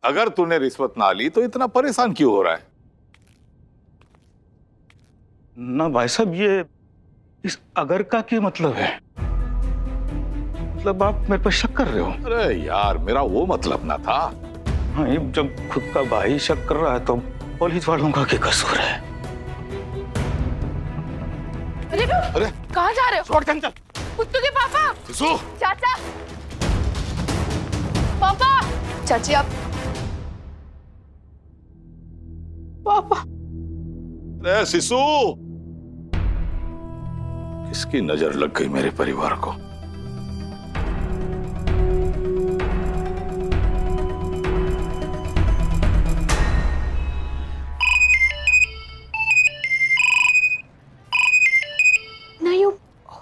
अगर तूने रिश्वत ना ली तो इतना परेशान क्यों हो रहा है? ना भाई साहब, ये इस अगर का क्या मतलब है? मतलब आप मेरे पर शक कर रहे हो? अरे यार, मेरा वो मतलब ना था। हाँ, ये जब खुद का भाई शक कर रहा है तो पुलिस वालों का क्या कसूर है? अरे कहाँ जा रहे हो? छोड़ चल। कुत्तू के पापा। सिसु, चाचा, पापा, चाची आप। पापा। अरे सिसु, किसकी नजर लग गई मेरे परिवार को?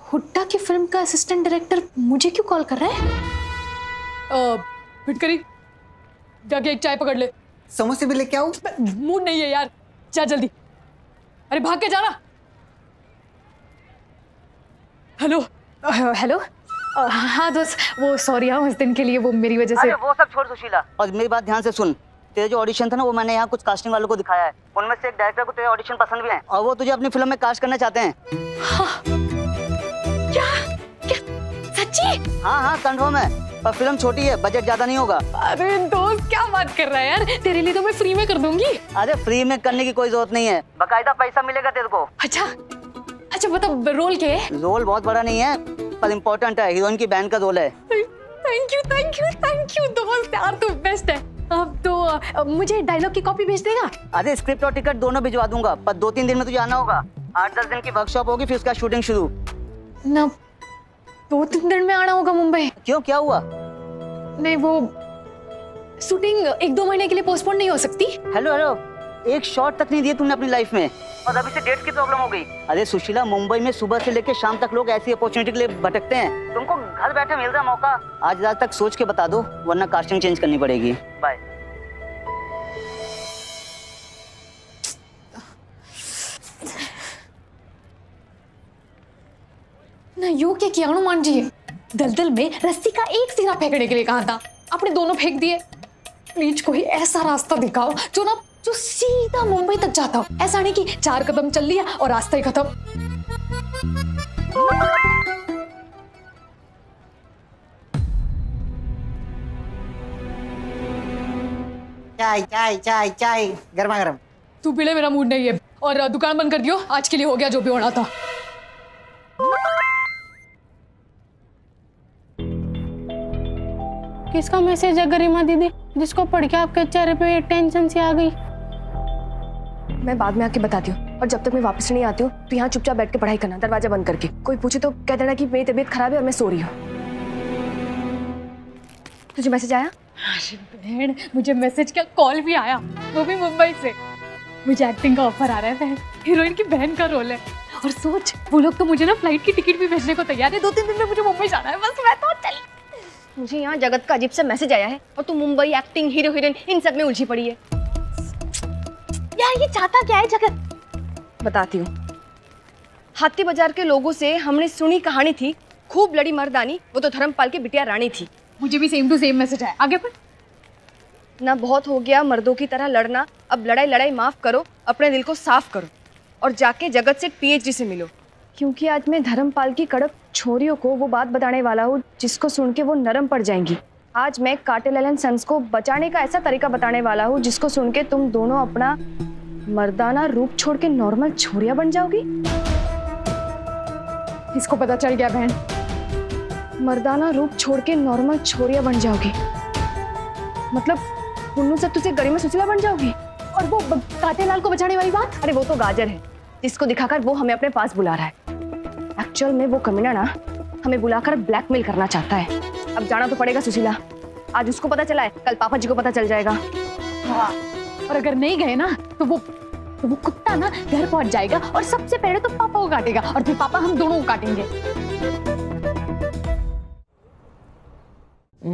हुड्डा की फिल्म का असिस्टेंट डायरेक्टर मुझे क्यों कॉल कर रहा है? फिटकरी, जाके एक चाय पकड़ ले। समोसे भी लेके आऊं? मूड नहीं है यार, जा जल्दी। अरे भाग के जाना। Hello hello. हाँ दोस्त, वो सॉरी हाँ, उस दिन के लिए वो मेरी वजह से। अरे वो सब छोड़ सुशीला, और मेरी बात ध्यान से सुन। तेरे जो ऑडिशन था ना, वो मैंने यहाँ कुछ कास्टिंग वालों को दिखाया है। उनमें से एक डायरेक्टर को तेरे ऑडिशन पसंद भी है और वो तुझे अपनी फिल्म में कास्ट करना चाहते हैं। हाँ। क्या क्या सच्ची? हाँ कंफर्म है, पर फिल्म छोटी है, बजट ज्यादा नहीं होगा। अरे दोस्त क्या बात कर रहा है यार, तेरे लिए तो मैं फ्री में कर दूंगी। अरे फ्री में करने की कोई जरूरत नहीं है, बकायदा पैसा मिलेगा तेरे को। अच्छा अच्छा, मतलब रोल क्या है? रोल बहुत बड़ा नहीं है पर इम्पोर्टेंट है, हीरोइन की बहन का रोल है। थैंक यू दोस्त, यार तू बेस्ट है। अब तो मुझे डायलॉग की कॉपी भेज देगा? अरे स्क्रिप्ट और टिकट दोनों भिजवा दूंगा, पर 2-3 दिन में तुझे आना होगा। 8-10 दिन की वर्कशॉप होगी, फिर उसका शूटिंग शुरू। ना 2-3 दिन में आना होगा मुंबई? क्यों, क्या हुआ? नहीं, वो शूटिंग 1-2 महीने के लिए पोस्टपोन नहीं हो सकती? हेलो, एक शॉट तक नहीं दिए तुमने अपनी लाइफ में और अभी से डेट्स की प्रॉब्लम हो गई। अरे सुशीला, मुंबई में सुबह से लेकर शाम तक लोग ऐसी अपॉर्चुनिटी के लिए भटकते हैं, तुमको घर बैठे मिल रहा मौका। आज रात तक सोच के बता दो, वरना कास्टिंग चेंज करनी पड़ेगी। बाय। ना यो क्या किया हनुमान जी? दलदल में रस्सी का एक सिरा फेंकने के लिए कहा था, आपने दोनों फेंक दिए। प्लीज कोई ऐसा रास्ता दिखाओ जो सीधा मुंबई तक जाता हो। ऐसा नहीं कि 4 कदम चल लिया और रास्ता ही खत्म। चाय गर्मा गर्म। तू पी ले, मेरा मूड नहीं है। और दुकान बंद कर दियो, आज के लिए हो गया जो भी होना था। किसका मैसेज है गरिमा दीदी, जिसको पढ़ के आपके चेहरे पे टेंशन सी आ गई? मैं बाद में आके बताती हूँ, और जब तक मैं वापस नहीं आती हूँ तो यहाँ चुपचाप बैठ के पढ़ाई करना, दरवाजा बंद करके। कोई पूछे तो कह देना कि मेरी तबीयत खराब है और मैं सो रही हूँ। तुझे मैसेज आया? बहन, मुझे मैसेज क्या, कॉल भी आया, वो भी मुंबई से। मुझे एक्टिंग का ऑफर आ रहा है बहन, हीरोइन की बहन का रोल है। और सोच, वो लोग तो मुझे ना फ्लाइट की टिकट भी भेजने को तैयार है। 2-3 दिन में मुझे मुंबई जाना है, बस मैं तो चली। मुझे यहाँ जगत का अजीब सा मैसेज आया है और तू मुंबई, एक्टिंग, हीरो हीरोइन इन सब में उलझी पड़ी है। यार ये चाहता क्या है जगत? बताती हूँ। हाथी बाजार के लोगों से हमने सुनी कहानी थी, खूब लड़ी मर्दानी, वो तो धर्मपाल की बिटिया रानी थी। मुझे भी सेम टू सेम मैसेज आया, आगे पढ़। ना बहुत हो गया मर्दों की तरह लड़ना, अब लड़ाई माफ करो, अपने दिल को साफ करो और जाके जगत से PhD से मिलो। क्योंकि आज मैं धर्मपाल की कड़क छोरियों को वो बात बताने वाला हूँ जिसको सुन के वो नरम पड़ जाएंगी। आज मैं कार्टेल एंड सन्स को बचाने का ऐसा तरीका बताने वाला हूँ जिसको सुन के तुम दोनों अपना मर्दाना रूप छोड़ के नॉर्मल छोरिया बन जाओगी। इसको पता चल गया बहन, मर्दाना रूप छोड़ के नॉर्मल छोरिया बन जाओगी, मतलब पुन्नू से तुझे गरिमा सुशीला बन जाओगी। और वो कांटेलाल को बचाने वाली बात? अरे वो तो गाजर है जिसको दिखाकर वो हमें अपने पास बुला रहा है। एक्चुअल में वो कमीना ना हमें बुलाकर ब्लैकमेल करना चाहता है। अब जाना तो पड़ेगा सुशीला, आज उसको पता चला है, कल पापा जी को पता चल जाएगा। हाँ, और अगर नहीं गए ना तो वो कुत्ता ना घर पहुंच जाएगा और सबसे पहले तो पापा को काटेगा और फिर पापा हम दोनों को काटेंगे।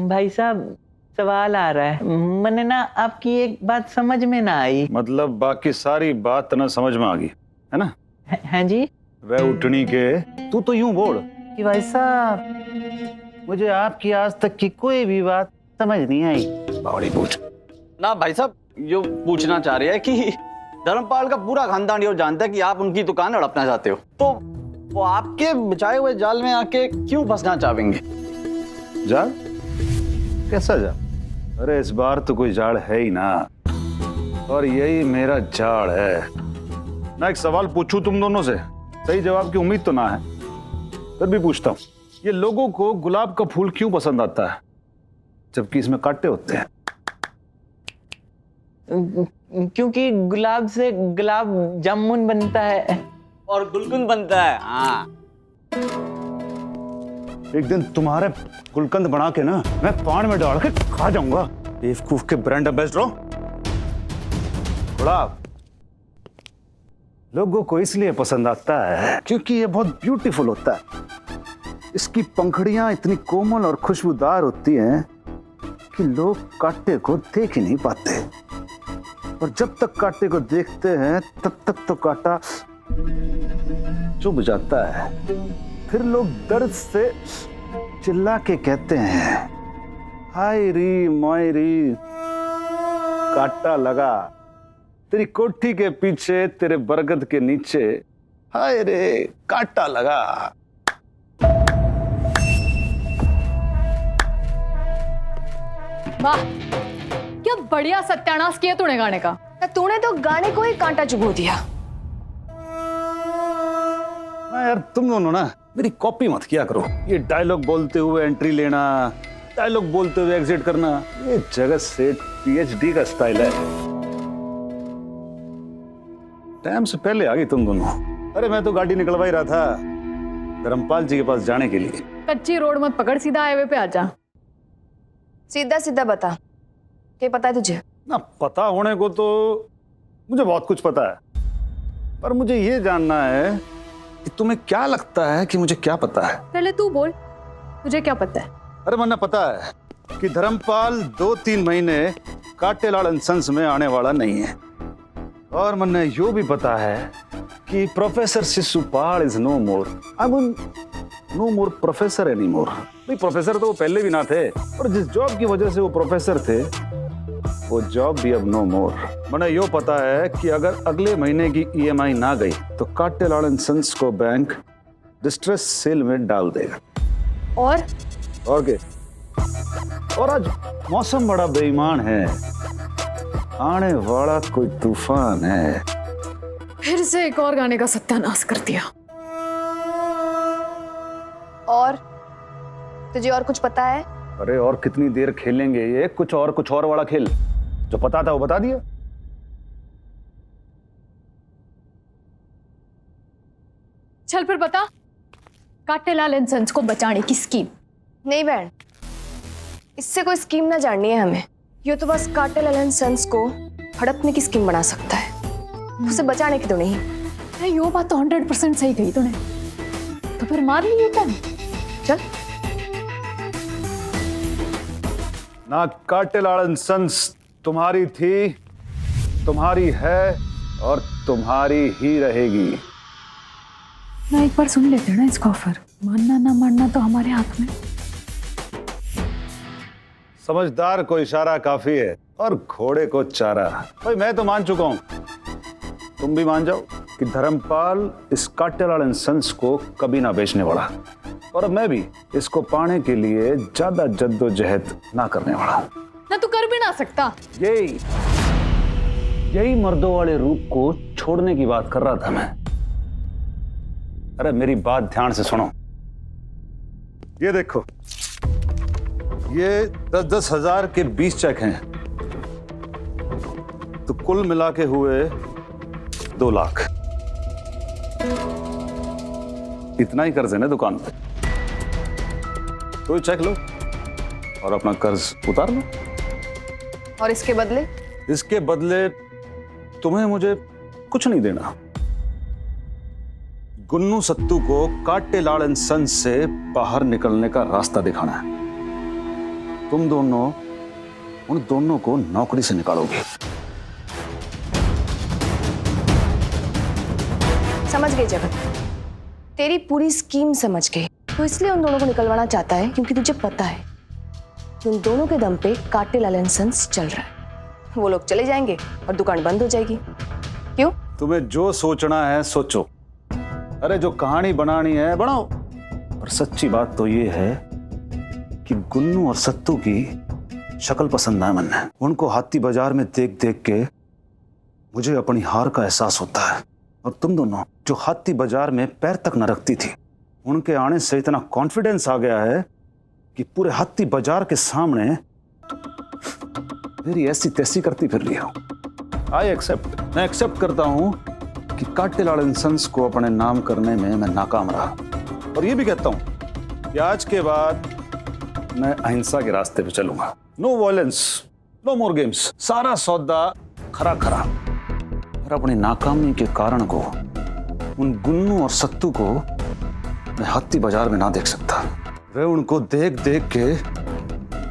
भाई साहब, सवाल आ रहा है। मैंने ना आपकी एक बात समझ में ना आई। मतलब बाकी सारी बात ना समझ में आ गई है ना? हैं जी? वह उठनी के तू तो यूं बोल कि भाई साहब, मुझे आपकी आज तक की कोई भी बात समझ नहीं आई। बावड़ी पूछ। ना भाई साहब, यो पूछना चाह रहे हैं कि धर्मपाल का पूरा खानदान ये जानता है कि आप उनकी दुकान हड़पना चाहते हो, तो वो आपके बिछाए हुए जाल में आके क्यों फंसना चाहेंगे? जाल? कैसा जाल? अरे इस बार तो कोई जाल है ही ना, और यही मेरा जाल है ना। एक सवाल पूछूं तुम दोनों से, सही जवाब की उम्मीद तो ना है, फिर भी पूछता हूं। ये लोगों को गुलाब का फूल क्यों पसंद आता है जबकि इसमें कांटे होते हैं? क्योंकि गुलाब से गुलाब जामुन बनता है और गुलकुंद बनता है। हाँ, एक दिन तुम्हारे गुलकंद बना के ना मैं पान में डाल के खा जाऊंगा। बेवकूफ के ब्रांड एम्बेसडर। गुलाब लोगों को इसलिए पसंद आता है क्योंकि ये बहुत ब्यूटीफुल होता है। इसकी पंखुड़ियां इतनी कोमल और खुशबूदार होती हैं कि लोग कांटे को देख ही नहीं पाते, और जब तक कांटे को देखते हैं तब तक तो कांटा चुभ जाता है। फिर लोग दर्द से चिल्ला के कहते हैं, हाय री मोयरी, कांटा लगा तेरी कोठी के पीछे, तेरे बरगद के नीचे, हाय रे कांटा लगा। वाह, क्या बढ़िया सत्यानाश किया तूने गाने का। तूने तो गाने को ही कांटा चुभो दिया। ना यार, तुम दोनों ना मेरी कॉपी मत किया करो। ये डायलॉग बोलते हुए एंट्री लेना, डायलॉग बोलते हुए एग्जिट करना, ये जगत सेठ पीएचडी का स्टाइल है। टाइम से पहले आ गई तुम दोनों। अरे मैं तो गाड़ी निकलवा ही रहा था धर्मपाल जी के पास जाने के लिए। कच्ची रोड मत पकड़, सीधा हाईवे पे आ जा। सीधा सीधा बता, क्या पता है तुझे? ना पता होने को तो मुझे बहुत कुछ पता है, पर मुझे ये जानना है कि तुम्हें क्या लगता है कि मुझे क्या पता है। पहले तू बोल, तुझे क्या पता है? अरे मन्ना, पता है कि धर्मपाल 2-3 महीने काटेलाल एंड सन्स में आने वाला नहीं है, और मन्ना यो भी पता है कि professor Shishupal is no more. I mean no more professor any more. नहीं, प्रोफेसर तो वो पहले भी ना थे, और जिस जॉब की वजह से वो प्रोफेसर थे वो जॉब भी अब नो मोर। मन्ना यो पता है कि अगर अगले महीने की ईएमआई ना गई तो काटेलाल एंड सन्स को बैंक डिस्ट्रेस सेल में डाल देगा। और क्या? और आज मौसम बड़ा बेईमान है, आने वाला कोई तूफान है। फिर से एक और गाने का सत्यानाश कर दिया। और तुझे और कुछ पता है? अरे और कितनी देर खेलेंगे ये कुछ और वाला खेल? जो पता था वो बता दिया। चल फिर बता, काटेलाल एंड सन्स को बचाने की स्कीम। नहीं बहन, इससे कोई स्कीम ना जाननी है हमें। ये तो बस काटेलाल एंड सन्स को हड़पने की स्कीम बना सकता है, उसे बचाने की तो नहीं। अरे यो बात तो 100% सही कही तूने। तो फिर मार लिए क्या? चल। ना काटेलाल एंड सन्स तुम्हारी थी, तुम्हारी है, और तुम्हारी ही रहेगी। ना एक बार सुन लेते ना इसका ऑफर, मानना ना मानना तो हमारे हाथ में। समझदार को इशारा काफी है और घोड़े को चारा। भाई मैं तो मान चुका हूं, तुम भी मान जाओ कि धर्मपाल इस काटेलाल एंड सन्स को कभी ना बेचने वाला, और अब मैं भी इसको पाने के लिए ज्यादा जद्दोजहद ना करने वाला। ना तू कर भी ना सकता। यही मर्दों वाले रूप को छोड़ने की बात कर रहा था मैं। अरे मेरी बात ध्यान से सुनो। ये देखो, ये 10-10 हजार के 20 चेक हैं, तो कुल मिला के हुए 2 लाख। इतना ही कर्ज है ना दुकान पे, तो ये चेक लो और अपना कर्ज उतार लो। और इसके बदले? इसके बदले तुम्हें मुझे कुछ नहीं देना। गुन्नू सत्तू को काटेलाल एंड सन्स से बाहर निकलने का रास्ता दिखाना है। तुम दोनों उन दोनों को नौकरी से निकालोगे। समझ गई जगत, तेरी पूरी स्कीम समझ गई। तो इसलिए उन दोनों को निकलवाना चाहता है क्योंकि तुझे पता है कि उन दोनों के दम पे काटेलाल एंड सन्स चल रहा है। वो लोग चले जाएंगे और दुकान बंद हो जाएगी। क्यों? तुम्हें जो सोचना है सोचो, अरे जो कहानी बनानी है बनाओ। और सच्ची बात तो ये है कि गुन्नू और सत्तू की शक्ल पसंद है मन। उनको हाथी बाजार में देख देख के मुझे अपनी हार का एहसास होता है। और तुम दोनों जो हाथी बाजार में पैर तक न रखती थी, उनके आने से इतना कॉन्फिडेंस आ गया है कि पूरे हाथी बाजार के सामने मेरी ऐसी तैसी करती फिर रही हो। आई एक्सेप्ट, मैं एक्सेप्ट करता हूं कि काटेलाल एंड सन्स को अपने नाम करने में मैं नाकाम रहा। और ये भी कहता हूं कि आज के बाद मैं अहिंसा के रास्ते पे चलूंगा। No violence, no more games, सारा सौदा खरा खरा। और अपनी नाकामी के कारण को उन गुन्नू और सत्तू को मैं हाथी बाजार में ना देख सकता। वे उनको देख देख के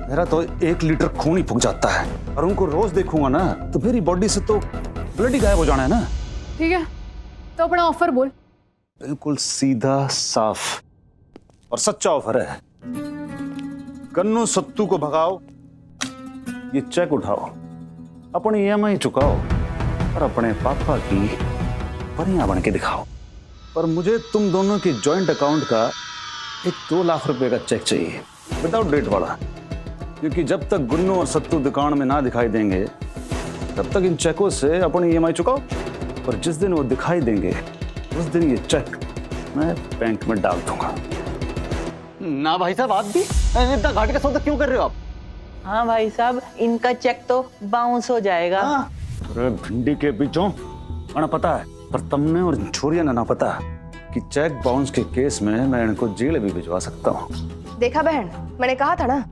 मेरा तो 1 लीटर खून ही फूक जाता है। और उनको रोज देखूंगा ना तो मेरी बॉडी से तो ब्लड ही गायब हो जाना है ना। ठीक है, तो अपना ऑफर बोल। बिल्कुल सीधा साफ और सच्चा ऑफर है। गन्नू सत्तू को भगाओ, ये चेक उठाओ, अपनी EMI चुकाओ और अपने पापा की परियां बन के दिखाओ। पर मुझे तुम दोनों के जॉइंट अकाउंट का एक 2 लाख रुपए का चेक चाहिए, विदाउट डेट वाला। क्योंकि जब तक गुन्नू और सत्तू दुकान में ना दिखाई देंगे तब तक इन चेकों से अपनी EMI चुकाओ। और जिस दिन वो दिखाई देंगे उस दिन ये चेक मैं बैंक में डाल दूंगा। ना भाई साहब, आप भी इतना घाटे का सौदा क्यों कर रहे हो आप? हाँ भाई साहब, इनका चेक तो बाउंस हो जाएगा। अरे भिंडी के बीचों ना पता है, पर तुमने और छोरिया ने ना पता कि चेक बाउंस के केस में मैं इनको जेल भी भिजवा सकता हूँ। देखा बहन, मैंने कहा था ना,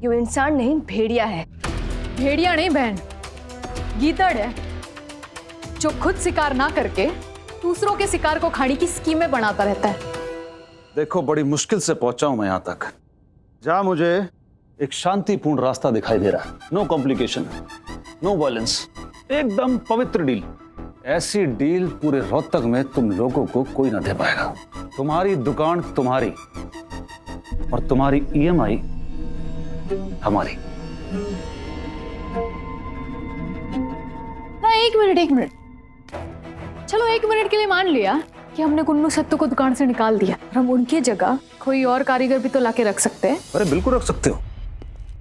ये इंसान नहीं भेड़िया है। भेड़िया नहीं बहन, गीदड़ है, जो खुद शिकार ना करके दूसरों के शिकार को खाने की स्कीमें बनाता रहता है। देखो, बड़ी मुश्किल से पहुंचा हूं मैं यहां तक, जहां मुझे एक शांतिपूर्ण रास्ता दिखाई दे रहा है। नो कॉम्प्लिकेशन, नो वायलेंस, एकदम पवित्र डील। ऐसी डील पूरे रोहतक में तुम लोगों को कोई ना दे पाएगा। तुम्हारी दुकान तुम्हारी और तुम्हारी EMI हमारी। ना एक मिनट, चलो 1 मिनट के लिए मान लिया कि हमने गुन्नू सत्तू को दुकान से निकाल दिया। हम उनकी जगह कोई और कारीगर भी तो लाके रख सकते हैं। अरे बिल्कुल रख सकते हो,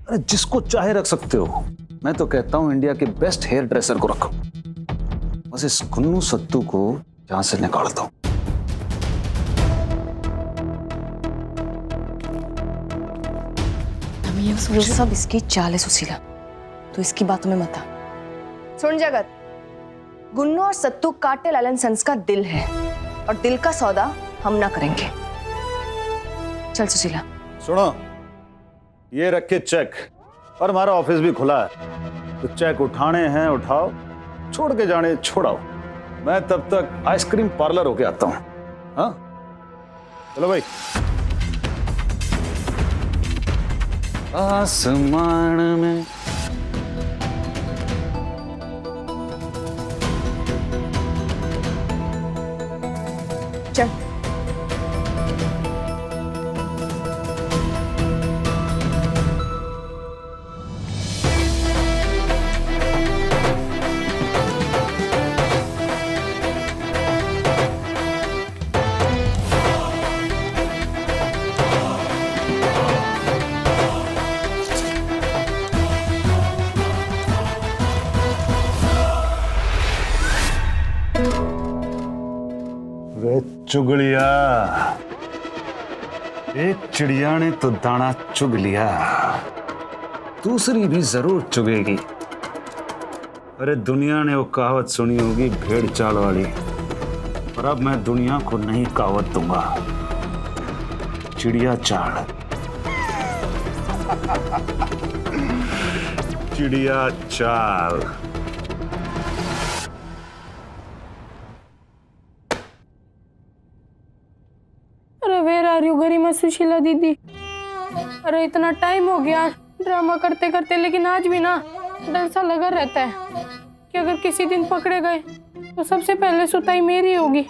अरे जिसको चाहे रख सकते हो। मैं तो कहता हूं इंडिया के बेस्ट हेयर ड्रेसर को रखो। बस इस गुन्नू सत्तू को यहां से निकाल दो। ये सब इसकी चाल है सुशीला, तो इसकी बातों में मत आ। सुन जगत, गुन्नू और सत्तू काटेलाल एंड सन्स का दिल है और दिल का सौदा हम ना करेंगे। चल सुशीला। सुनो, ये रखे चेक, और हमारा ऑफिस भी खुला है, तो चेक उठाने हैं उठाओ, छोड़ के जाने छोड़ाओ। मैं तब तक आइसक्रीम पार्लर होके आता हूं। हाँ चलो भाई। आसमान में चल। वे चुगलिया, एक चिड़िया ने तो दाना चुग लिया, दूसरी भी जरूर चुगेगी। अरे दुनिया ने वो कहावत सुनी होगी भेड़ चाल वाली, पर अब मैं दुनिया को नई कहावत दूंगा, चिड़िया चाल। चिड़िया चाल। अरे वेर आर यू गरिमा सुशीला दीदी? अरे इतना टाइम हो गया ड्रामा करते करते, लेकिन आज भी ना डर सा लगा रहता है कि अगर किसी दिन पकड़े गए तो सबसे पहले सुताई मेरी होगी।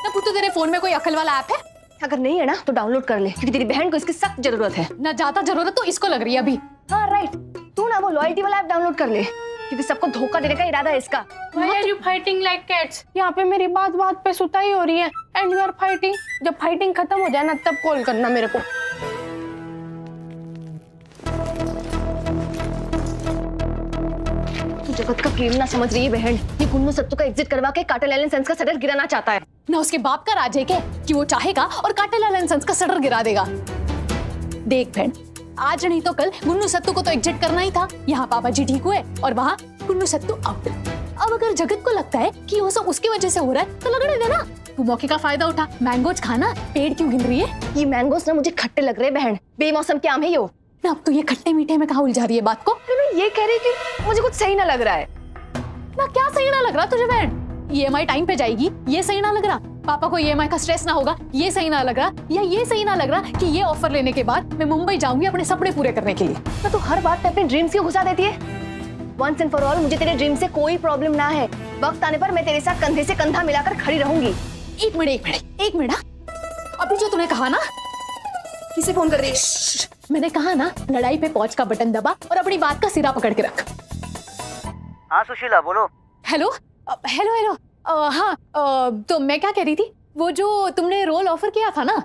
ना पुत्तू, तेरे फोन में कोई अकल वाला ऐप है? अगर नहीं है ना तो डाउनलोड कर ले, क्योंकि तेरी बहन को इसकी सख्त जरूरत है। ना ज्यादा जरूरत तो इसको लग रही है अभी। हाँ राइट, तू ना वो लॉयल्टी वाला ऐप डाउनलोड कर ले, क्योंकि सबको धोखा देने का इरादा है इसका। Why are you fighting like cats? यहाँ पे मेरी बात बात पे सुताई हो रही है एंड यू आर फाइटिंग। जब फाइटिंग खत्म हो जाए ना तब कॉल करना मेरे को। तू जगत का प्रेम ना समझ रही है बहन। ये गुन्नू सत्तू का एग्जिट करवा के कार्टेल एलेन सन्स का शटर गिराना चाहता है। ना उसके बाप का राज है क्या कि वो चाहेगा और कार्टेल एलेन सन्स का शटर गिरा देगा। देख बहन, आज नहीं तो कल गुन्नू सत्तू को तो एग्जिट करना ही था। यहाँ पापा जी ठीक हुए और वहाँ गुन्नू सत्तू आउट। अब अगर जगत को लगता है कि वो सब उसकी वजह से हो रहा है तो लगने देना। तू मौके का फायदा उठा, मैंगोज खाना। पेड़ क्यों गिन रही है? ये मैंगोस ना मुझे खट्टे लग रहे बहन, बेमौसम के आम है यो। ना अब तो ये खट्टे मीठे में कहाँ उलझा रही है बात को। अरे मैं ये कह रही कि मुझे कुछ सही ना लग रहा है। ना क्या सही ना लग रहा तुझे बहन? EMI टाइम पे जाएगी, ये सही ना लग रहा। पापा को EMI का स्ट्रेस ना होगा, ये सही ना लग रहा। या ये सही ना लग रहा कि ये ऑफर लेने के बाद मैं मुंबई जाऊंगी अपने सपने पूरे करने के लिए। तो तू हर बात पे अपने ड्रीम्स क्यों घुसा देती है? वंस एंड फॉर ऑल मुझे तेरे ड्रीम से कोई प्रॉब्लम ना है। वक्त आने पर मैं तेरे साथ कंधे से कंधा मिलाकर खड़ी रहूंगी। एक मिनट। अभी जो तूने कहा ना, किसे फोन कर रही है? मैंने कहा ना, लड़ाई पे पॉज का बटन दबा और अपनी बात का सिरा पकड़ के रख। हाँ सुशीला बोलो। हेलो। हाँ, तो मैं क्या कह रही थी, वो जो तुमने रोल ऑफर किया था ना,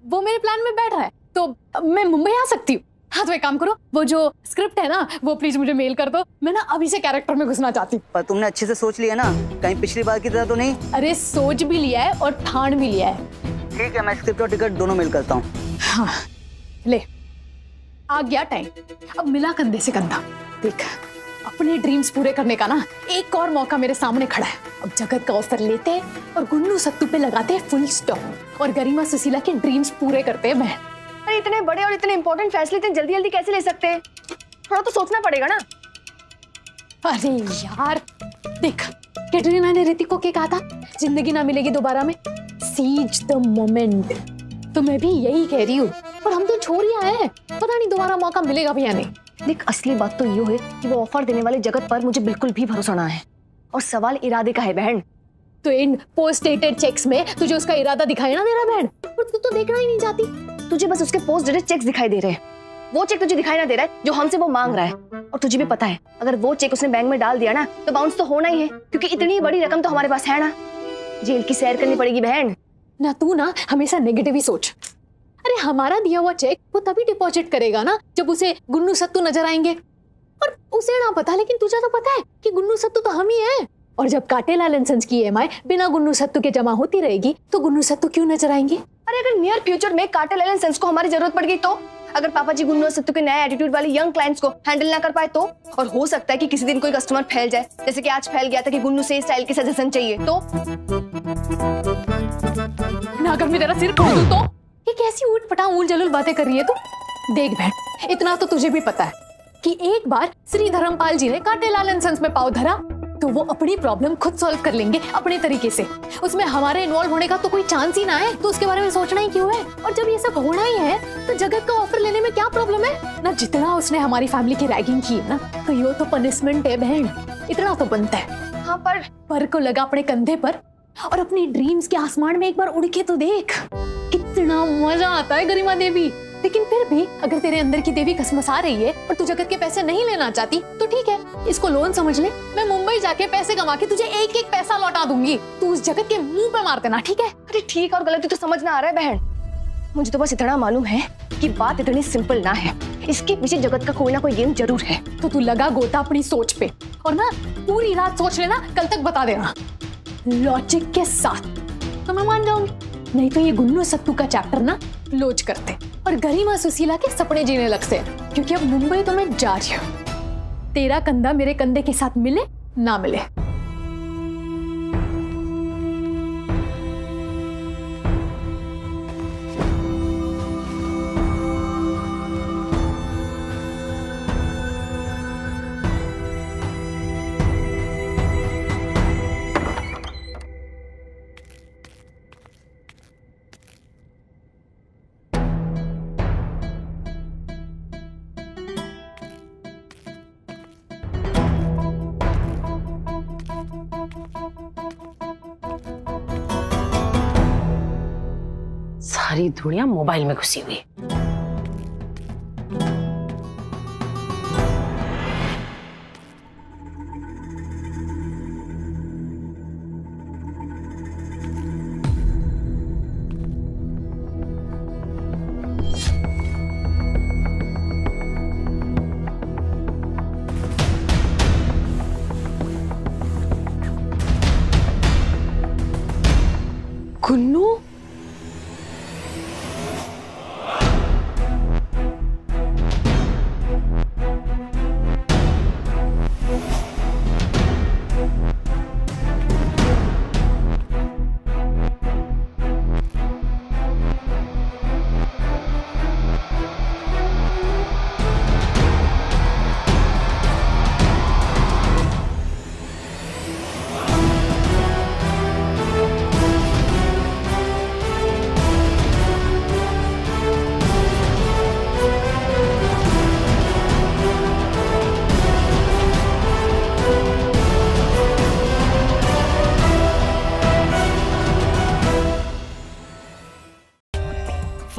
वो मेरे प्लान में बैठ रहा है, तो मैं मुंबई आ सकती हूँ। हाँ तो एक काम करो, वो जो स्क्रिप्ट है ना वो प्लीज मुझे मेल कर दो। मैं ना अभी से कैरेक्टर में घुसना चाहती हूँ। पर तुमने अच्छे से सोच लिया ना, कहीं पिछली बार की तरह तो नहीं? अरे सोच भी लिया है और ठान भी लिया है। ठीक है, मैं स्क्रिप्ट और टिकट दोनों मेल करता हूँ। हाँ ले, आ गया टाइम, अब मिला कंधे से कंधा। देख, अपने ड्रीम्स पूरे करने का ना एक और मौका मेरे सामने खड़ा है। अब जगत का ऑफर लेते हैं और गुन्नू सत्तू पे लगाते हैं फुल स्टॉप और गरिमा सुशीला के ड्रीम्स पूरे करते हैं बहन। अरे इतने बड़े और इतने इंपॉर्टेंट फैसले इतने जल्दी जल्दी कैसे ले सकते हैं? थोड़ा तो सोचना पड़ेगा ना। अरे यार देख, कैटरीना ने ऋतिक को क्या कहा था, जिंदगी ना मिलेगी दोबारा में, सीज द मोमेंट। तो मैं भी यही कह रही हूँ, पर हम तो छोरियां हैं, पता नहीं दोबारा मौका मिलेगा भी या नहीं। देख, असली बात तो ये है कि वो ऑफर देने वाले जगत पर मुझे बिल्कुल भी भरोसा ना है, और सवाल इरादे का है बहन। तो इन पोस्ट डेटेड चेक्स में तुझे उसका इरादा दिखाई ना दे रहा बहन, और तू तो देखना ही नहीं चाहती। तुझे बस उसके पोस्ट डेटेड चेक्स दिखाई दे रहे हैं। वो चेक तुझे दिखाई ना दे रहा है जो हमसे वो मांग रहा है। और तुझे भी पता है, अगर वो चेक उसने बैंक में डाल दिया ना तो बाउंस तो होना ही है, क्योंकि इतनी बड़ी रकम तो हमारे पास है ना। जेल की सैर करनी पड़ेगी बहन। ना तू ना हमेशा नेगेटिव ही सोच। अरे हमारा दिया हुआ चेक वो तभी डिपॉजिट करेगा ना जब उसे गुन्नू सत्तू नजर आएंगे। और उसे ना पता, लेकिन तुझे तो पता है कि गुन्नू सत्तू तो हम ही है। और जब कार्टेल एलेन सन्स की EMI बिना गुन्नू सत्तू के जमा होती रहेगी तो गुन्नू सत्तू क्यों नजर आएंगे? अरे अगर नियर फ्यूचर में कार्टेल एलेन सन्स को हमारी जरूरत पड़ गई तो? अगर पापा जी गुन्नू सत्तू के नए एटीट्यूड वाले यंग क्लाइंट्स को हैंडल ना कर पाए तो? और हो सकता है कि किसी दिन कोई कस्टमर फैल जाए, जैसे कि आज फैल गया था कि गुन्नू से स्टाइल की सजेशन चाहिए तो? ना अगर मैं तेरा सिर फोड़ दूं तो? ये कैसी ऊट पटांग ऊल जलूल बातें कर रही है तू? देख बहन, इतना तो तुझे भी पता है कि एक बार श्री धर्मपाल जी ने कार्टेल एलेन सन्स में पाँव धरा तो वो अपनी प्रॉब्लम खुद सॉल्व कर लेंगे अपने तरीके से। उसमें हमारे इन्वॉल्व होने का तो कोई चांस ही ना है, तो उसके बारे में सोचना ही क्यों है? और जब ये सब होना ही है तो जगत का ऑफर लेने में क्या प्रॉब्लम है? ना जितना उसने हमारी फैमिली की रैगिंग की है ना, तो ये तो पनिशमेंट है बहन, इतना तो बनता है। हाँ पर को लगा अपने कंधे पर और अपनी ड्रीम्स के आसमान में एक बार उड़ के तो देख, कितना मजा आता है गरिमा देवी। लेकिन फिर भी अगर तेरे अंदर की देवी कसमसा रही है और तू जगत के पैसे नहीं लेना चाहती तो ठीक है, इसको लोन समझ ले। मैं मुंबई जाके पैसे कमा के तुझे एक एक पैसा लौटा दूंगी, तू उस जगत के मुंह पे मार देना, ठीक है? अरे ठीक और गलती तो समझ ना आ रहा है बहन। मुझे तो बस इतना मालूम है कि बात इतनी सिंपल ना है, इसके पीछे जगत का कोई ना कोई गेम जरूर है। तो तू लगा गोता अपनी सोच पे और ना पूरी रात सोच लेना, कल तक बता देना लॉजिक के साथ, तो मैं मान जाऊंगी। नहीं तो ये गुन्नू सत्तू का चैप्टर ना लोच करते और गरिमा सुशीला के सपने जीने लगते, क्योंकि अब मुंबई तो मैं जा रही हूँ। तेरा कंधा मेरे कंधे के साथ मिले ना मिले। सारी दुनिया मोबाइल में घुसी हुई है।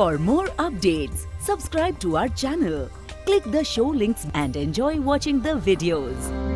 For more updates, subscribe to our channel, click the show links and enjoy watching the videos.